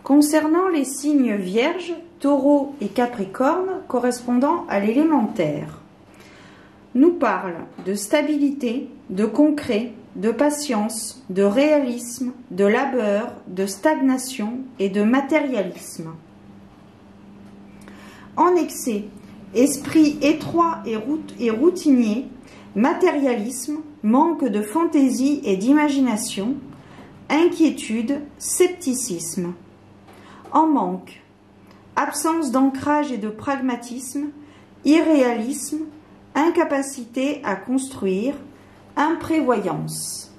Concernant les signes Vierge, Taureau et Capricorne correspondant à l'élémentaire, nous parle de stabilité, de concret, de patience, de réalisme, de labeur, de stagnation et de matérialisme. En excès, esprit étroit et routinier, matérialisme, manque de fantaisie et d'imagination, inquiétude, scepticisme. En manque, absence d'ancrage et de pragmatisme, irréalisme, incapacité à construire, imprévoyance.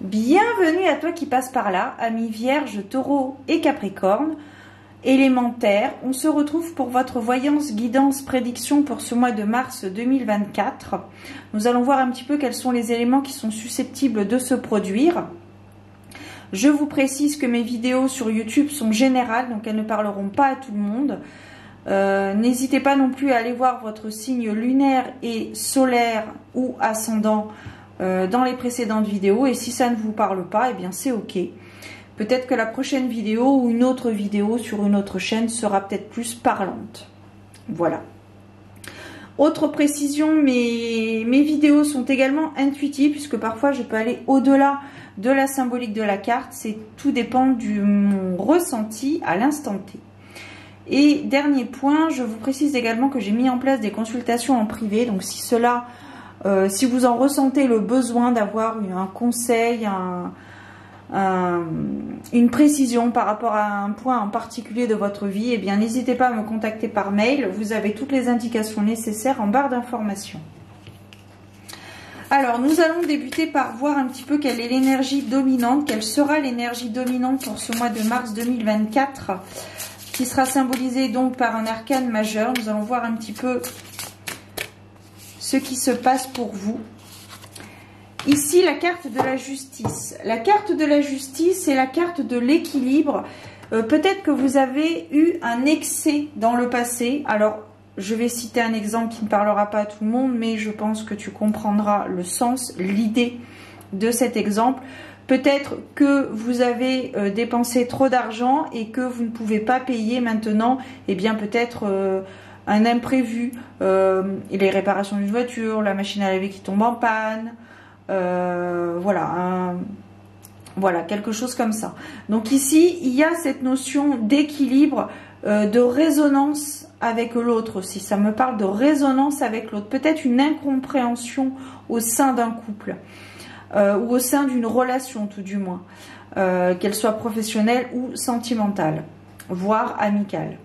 Bienvenue à toi qui passe par là, amis Vierge, Taureau et Capricorne. Élémentaire, on se retrouve pour votre voyance, guidance, prédiction pour ce mois de mars 2024. Nous allons voir un petit peu quels sont les éléments qui sont susceptibles de se produire. Je vous précise que mes vidéos sur YouTube sont générales, donc elles ne parleront pas à tout le monde. N'hésitez pas non plus à aller voir votre signe lunaire et solaire ou ascendant dans les précédentes vidéos. Et si ça ne vous parle pas, eh bien c'est ok. Peut-être que la prochaine vidéo ou une autre vidéo sur une autre chaîne sera peut-être plus parlante. Voilà. Autre précision, mes vidéos sont également intuitives puisque parfois je peux aller au-delà de la symbolique de la carte. Tout dépend de mon ressenti à l'instant T. Et dernier point, je vous précise également que j'ai mis en place des consultations en privé. Donc si vous en ressentez le besoin d'avoir un conseil, une précision par rapport à un point en particulier de votre vie, eh bien n'hésitez pas à me contacter par mail. Vous avez toutes les indications nécessaires en barre d'informations. Alors nous allons débuter par voir un petit peu quelle est l'énergie dominante, quelle sera l'énergie dominante pour ce mois de mars 2024, qui sera symbolisée donc par un arcane majeur. Nous allons voir un petit peu ce qui se passe pour vous. Ici, la carte de la justice. La carte de la justice, c'est la carte de l'équilibre. Peut-être que vous avez eu un excès dans le passé. Alors, je vais citer un exemple qui ne parlera pas à tout le monde, mais je pense que tu comprendras le sens, l'idée de cet exemple. Peut-être que vous avez dépensé trop d'argent et que vous ne pouvez pas payer maintenant. Eh bien, peut-être un imprévu, les réparations d'une voiture, la machine à laver qui tombe en panne. Voilà, quelque chose comme ça. Donc ici, il y a cette notion d'équilibre, de résonance avec l'autre aussi. Ça me parle de résonance avec l'autre. Peut-être une incompréhension au sein d'un couple ou au sein d'une relation tout du moins, qu'elle soit professionnelle ou sentimentale, voire amicale.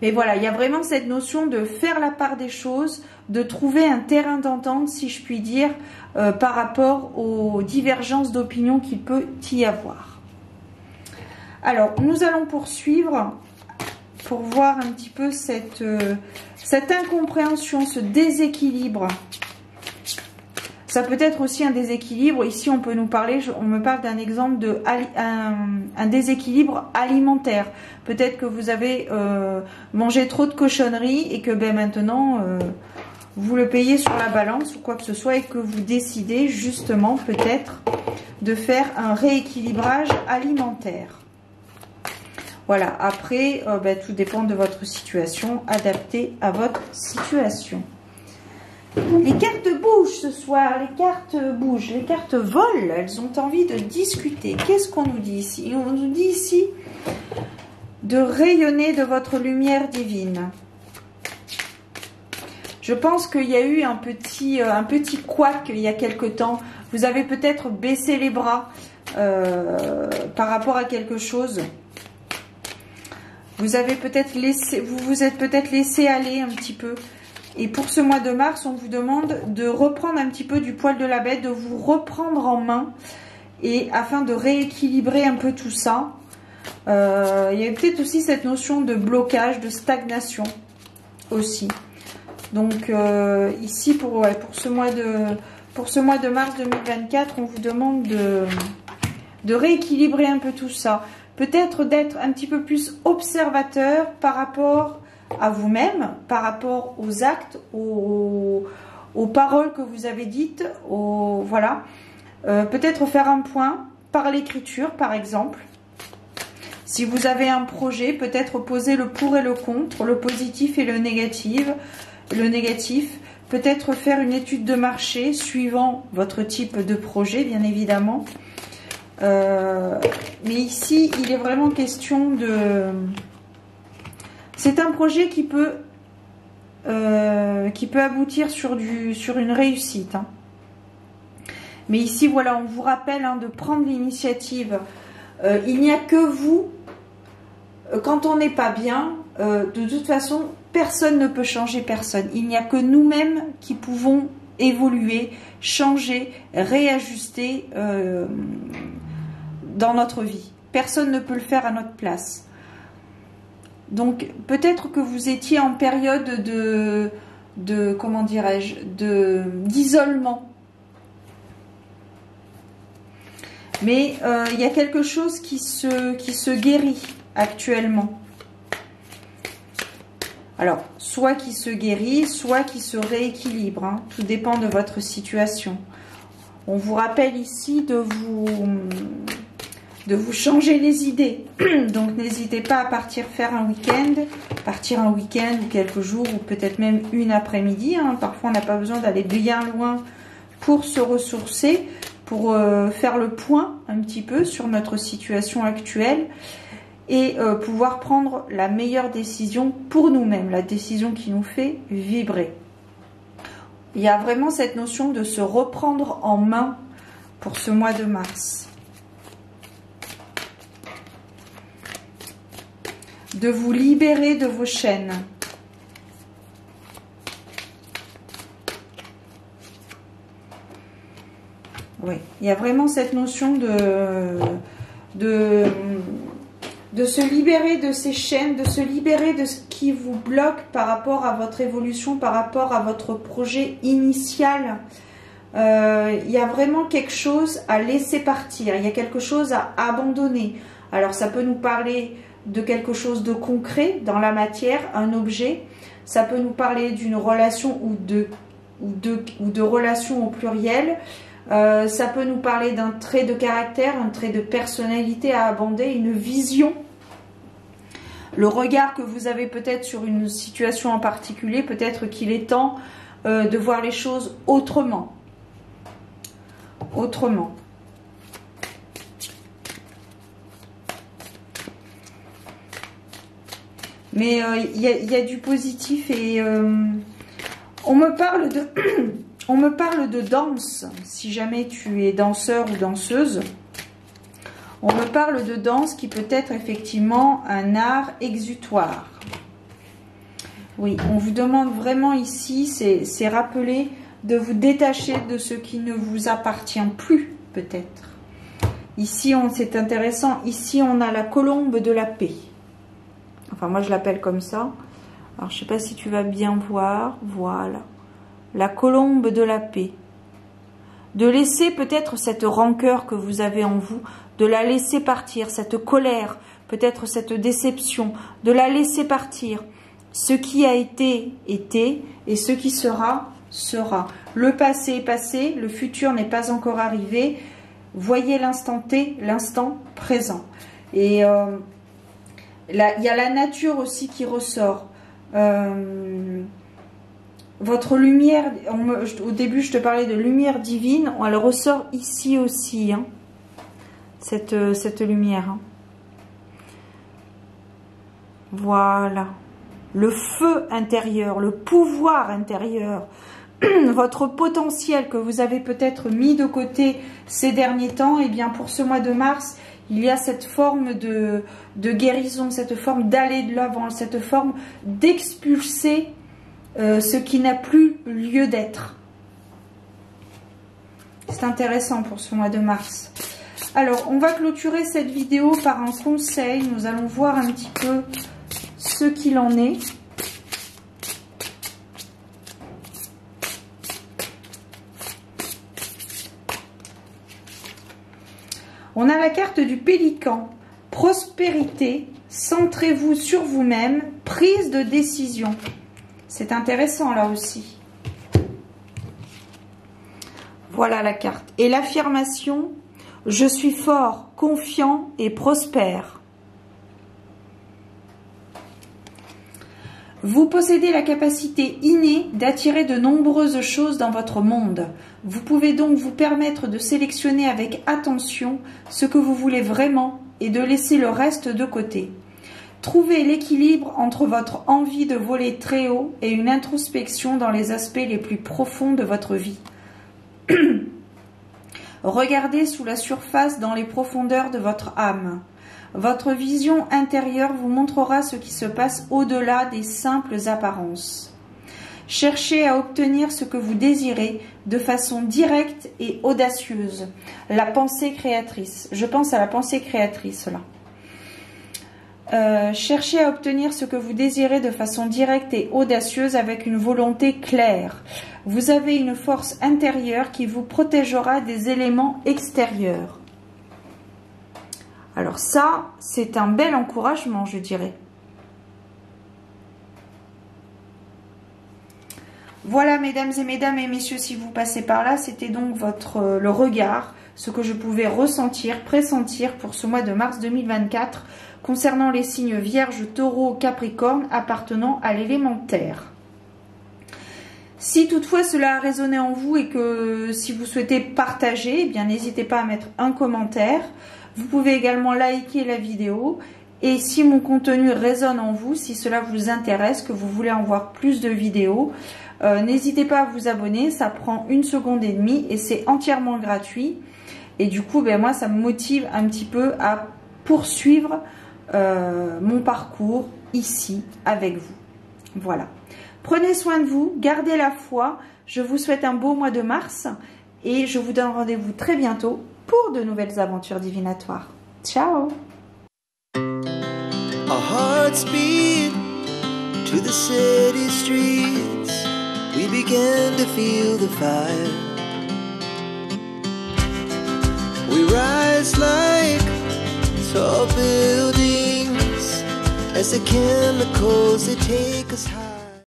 Mais voilà, il y a vraiment cette notion de faire la part des choses, de trouver un terrain d'entente, si je puis dire, par rapport aux divergences d'opinion qu'il peut y avoir. Alors, nous allons poursuivre pour voir un petit peu cette incompréhension, ce déséquilibre. Ça peut être aussi un déséquilibre. Ici, on peut nous parler, on me parle d'un exemple de un déséquilibre alimentaire. Peut-être que vous avez mangé trop de cochonneries et que maintenant, vous le payez sur la balance ou quoi que ce soit et que vous décidez justement peut-être de faire un rééquilibrage alimentaire. Voilà, après, tout dépend de votre situation, adapté à votre situation. Les cartes bougent ce soir, les cartes bougent, les cartes volent, elles ont envie de discuter. Qu'est-ce qu'on nous dit ici? On nous dit ici de rayonner de votre lumière divine. Je pense qu'il y a eu un petit couac il y a quelque temps. Vous avez peut-être baissé les bras par rapport à quelque chose. Vous avez peut-être laissé, vous vous êtes peut-être laissé aller un petit peu. Et pour ce mois de mars, on vous demande de reprendre un petit peu du poil de la bête, de vous reprendre en main et afin de rééquilibrer un peu tout ça. Il y a peut-être aussi cette notion de blocage, de stagnation aussi. Donc ici pour ce mois de mars 2024, on vous demande de rééquilibrer un peu tout ça. Peut-être d'être un petit peu plus observateur par rapport à vous-même, par rapport aux actes, aux aux paroles que vous avez dites, voilà. Peut-être faire un point par l'écriture, par exemple. Si vous avez un projet, peut-être poser le pour et le contre, le positif et le négatif. Peut-être faire une étude de marché suivant votre type de projet, bien évidemment. Mais ici, il est vraiment question de... C'est un projet qui peut aboutir sur une réussite. Hein. Mais ici, voilà, on vous rappelle de prendre l'initiative. Il n'y a que vous. Quand on n'est pas bien, de toute façon, personne ne peut changer personne. Il n'y a que nous-mêmes qui pouvons évoluer, changer, réajuster dans notre vie. Personne ne peut le faire à notre place. Donc, peut-être que vous étiez en période comment dirais-je, d'isolement. Mais il y a quelque chose qui se guérit actuellement. Alors, soit qui se guérit, soit qui se rééquilibre. Hein. Tout dépend de votre situation. On vous rappelle ici de vous changer les idées. Donc, n'hésitez pas à partir faire un week-end. Partir un week-end ou quelques jours ou peut-être même une après-midi. Hein. Parfois, on n'a pas besoin d'aller bien loin pour se ressourcer, pour faire le point un petit peu sur notre situation actuelle et pouvoir prendre la meilleure décision pour nous-mêmes, la décision qui nous fait vibrer. Il y a vraiment cette notion de se reprendre en main pour ce mois de mars. De vous libérer de vos chaînes. Oui, il y a vraiment cette notion de se libérer de ces chaînes, de se libérer de ce qui vous bloque par rapport à votre évolution, par rapport à votre projet initial. Il y a vraiment quelque chose à laisser partir, il y a quelque chose à abandonner. Alors ça peut nous parler de quelque chose de concret dans la matière, un objet. Ça peut nous parler d'une relation ou de relations au pluriel. Ça peut nous parler d'un trait de caractère, un trait de personnalité à abonder, une vision. Le regard que vous avez peut-être sur une situation en particulier, peut-être qu'il est temps de voir les choses autrement. Autrement. Mais il y a du positif et on me parle de... On me parle de danse, si jamais tu es danseur ou danseuse. On me parle de danse qui peut être effectivement un art exutoire. Oui, on vous demande vraiment ici, c'est rappeler de vous détacher de ce qui ne vous appartient plus, peut-être. Ici, c'est intéressant, ici on a la colombe de la paix. Enfin, moi je l'appelle comme ça. Alors, je ne sais pas si tu vas bien voir, voilà. La colombe de la paix. De laisser peut-être cette rancœur que vous avez en vous, de la laisser partir, cette colère, peut-être cette déception, de la laisser partir. Ce qui a été, été, et ce qui sera, sera. Le passé est passé, le futur n'est pas encore arrivé. Voyez l'instant T, l'instant présent. Et là, il y a la nature aussi qui ressort. Votre lumière, au début je te parlais de lumière divine, elle ressort ici aussi, hein, cette lumière. Hein. Voilà. Le feu intérieur, le pouvoir intérieur, votre potentiel que vous avez peut-être mis de côté ces derniers temps, et bien pour ce mois de mars, il y a cette forme de guérison, cette forme d'aller de l'avant, cette forme d'expulser ce qui n'a plus lieu d'être. C'est intéressant pour ce mois de mars. Alors, on va clôturer cette vidéo par un conseil. Nous allons voir un petit peu ce qu'il en est. On a la carte du pélican. Prospérité, centrez-vous sur vous-même, prise de décision. C'est intéressant là aussi. Voilà la carte. Et l'affirmation, je suis fort, confiant et prospère. Vous possédez la capacité innée d'attirer de nombreuses choses dans votre monde. Vous pouvez donc vous permettre de sélectionner avec attention ce que vous voulez vraiment et de laisser le reste de côté. Trouvez l'équilibre entre votre envie de voler très haut et une introspection dans les aspects les plus profonds de votre vie. Regardez sous la surface dans les profondeurs de votre âme. Votre vision intérieure vous montrera ce qui se passe au-delà des simples apparences. Cherchez à obtenir ce que vous désirez de façon directe et audacieuse. La pensée créatrice. Je pense à la pensée créatrice là. Cherchez à obtenir ce que vous désirez de façon directe et audacieuse avec une volonté claire. Vous avez une force intérieure qui vous protégera des éléments extérieurs. Alors ça, c'est un bel encouragement, je dirais. Voilà, mesdames et messieurs, si vous passez par là, c'était donc le regard, ce que je pouvais ressentir, pressentir pour ce mois de mars 2024 concernant les signes Vierge, Taureau, Capricorne appartenant à l'élément terre. Si toutefois cela a résonné en vous et que si vous souhaitez partager, eh bien n'hésitez pas à mettre un commentaire. Vous pouvez également liker la vidéo. Et si mon contenu résonne en vous, si cela vous intéresse, que vous voulez en voir plus de vidéos, n'hésitez pas à vous abonner. Ça prend 1 seconde et demie et c'est entièrement gratuit. Et du coup, moi, ça me motive un petit peu à poursuivre mon parcours ici avec vous. Voilà. Prenez soin de vous, gardez la foi. Je vous souhaite un beau mois de mars et je vous donne rendez-vous très bientôt pour de nouvelles aventures divinatoires. Ciao! Our hearts beat to the city streets. We began to feel the fire. We rise like tall buildings as the chemicals they take us high.